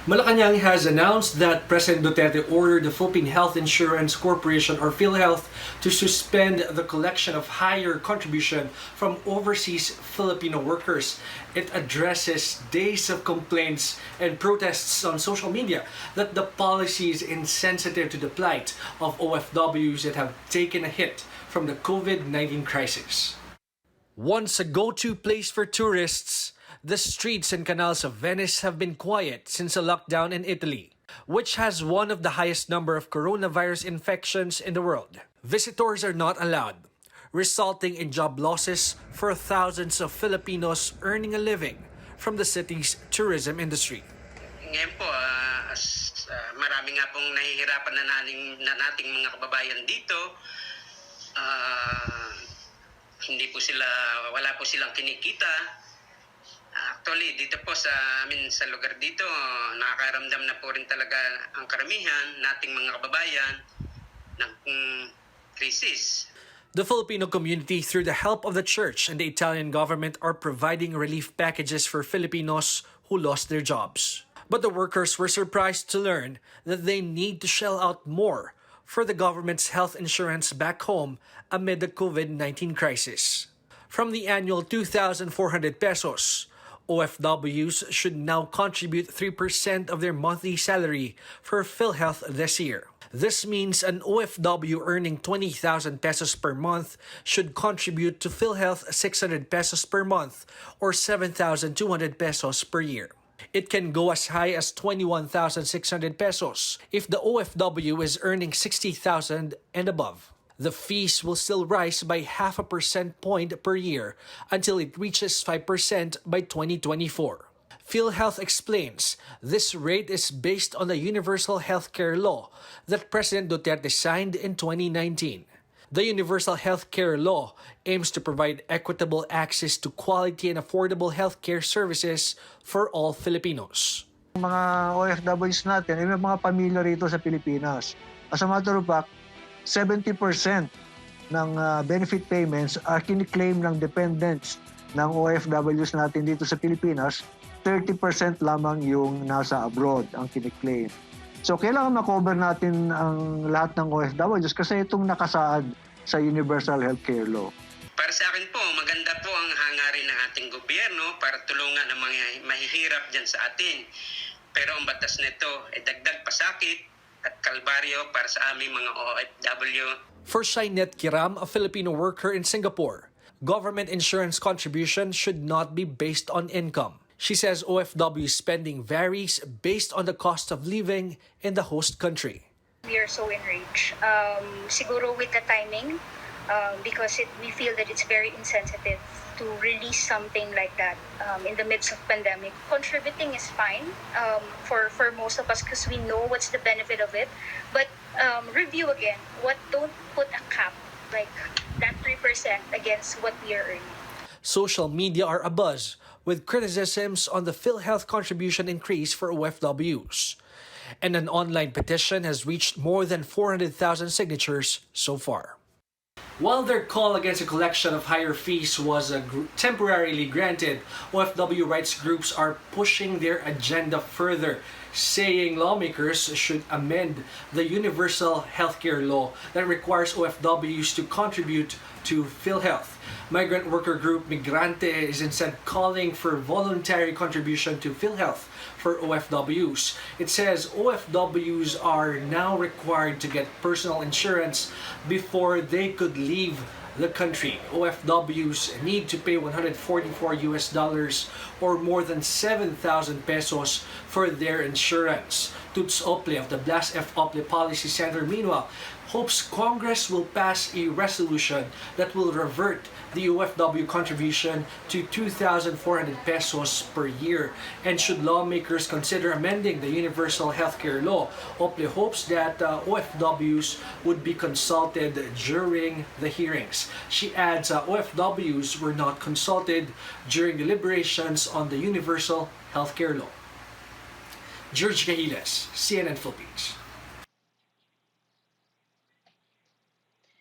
Malacanang has announced that President Duterte ordered the Philippine Health Insurance Corporation or PhilHealth to suspend the collection of higher contribution from overseas Filipino workers. It addresses days of complaints and protests on social media that the policy is insensitive to the plight of OFWs that have taken a hit from the COVID-19 crisis. Once a go-to place for tourists, the streets and canals of Venice have been quiet since a lockdown in Italy, which has one of the highest number of coronavirus infections in the world. Visitors are not allowed, resulting in job losses for thousands of Filipinos earning a living from the city's tourism industry. Ngayon po, marami nga pong nahihirapan na nating mga kababayan dito. Wala po silang kinikita. Actually, dito po sa lugar dito, nakakaramdam na po rin talaga ang karamihan nating mga kababayan ng krisis. The Filipino community, through the help of the church and the Italian government, are providing relief packages for Filipinos who lost their jobs. But the workers were surprised to learn that they need to shell out more for the government's health insurance back home amid the COVID-19 crisis. From the annual 2,400 pesos, OFWs should now contribute 3% of their monthly salary for PhilHealth this year. This means an OFW earning 20,000 pesos per month should contribute to PhilHealth 600 pesos per month or 7,200 pesos per year. It can go as high as 21,600 pesos if the OFW is earning 60,000 and above. The fees will still rise by 0.5 percentage point per year until it reaches 5% by 2024. PhilHealth explains this rate is based on the Universal Healthcare Law that President Duterte signed in 2019. The Universal Healthcare Law aims to provide equitable access to quality and affordable healthcare services for all Filipinos. Mga OFWs natin, may mga pamilya rito sa Pilipinas. As a matter of fact, 70% ng benefit payments are kiniklaim ng dependents ng OFWs natin dito sa Pilipinas. 30% lamang yung nasa abroad ang kiniklaim. So kailangan makover natin ang lahat ng OFWs kasi itong nakasaad sa Universal Healthcare Law. Para sa akin po, maganda po ang hangarin ng ating gobyerno para tulungan ang mga mahihirap dyan sa atin. Pero ang batas nito ay dagdag pasakit at kalbaryo para sa aming mga OFW. For Shainet Kiram, a Filipino worker in Singapore, government insurance contribution should not be based on income. She says OFW spending varies based on the cost of living in the host country. We are so enraged. Siguro with the timing, because we feel that it's very insensitive to release something like that in the midst of pandemic. Contributing is fine for most of us because we know what's the benefit of it. But review again. Don't put a cap like that 3% against what we are earning. Social media are abuzz with criticisms on the PhilHealth contribution increase for OFWs. And an online petition has reached more than 400,000 signatures so far. While their call against a collection of higher fees was temporarily granted, OFW rights groups are pushing their agenda further, saying lawmakers should amend the Universal Healthcare Law that requires OFWs to contribute to PhilHealth. Migrant worker group Migrante is instead calling for voluntary contribution to PhilHealth for OFWs. It says OFWs are now required to get personal insurance before they could leave the country. OFWs need to pay $144 or more than 7,000 pesos for their insurance. Tuts Ople of the Blas F. Ople Policy Center, meanwhile, hopes Congress will pass a resolution that will revert the OFW contribution to 2,400 pesos per year. And should lawmakers consider amending the Universal Healthcare Law, Ople hopes that OFWs would be consulted during the hearings. She adds OFWs were not consulted during deliberations on the Universal Healthcare Law. George Gahiles, CNN Philippines.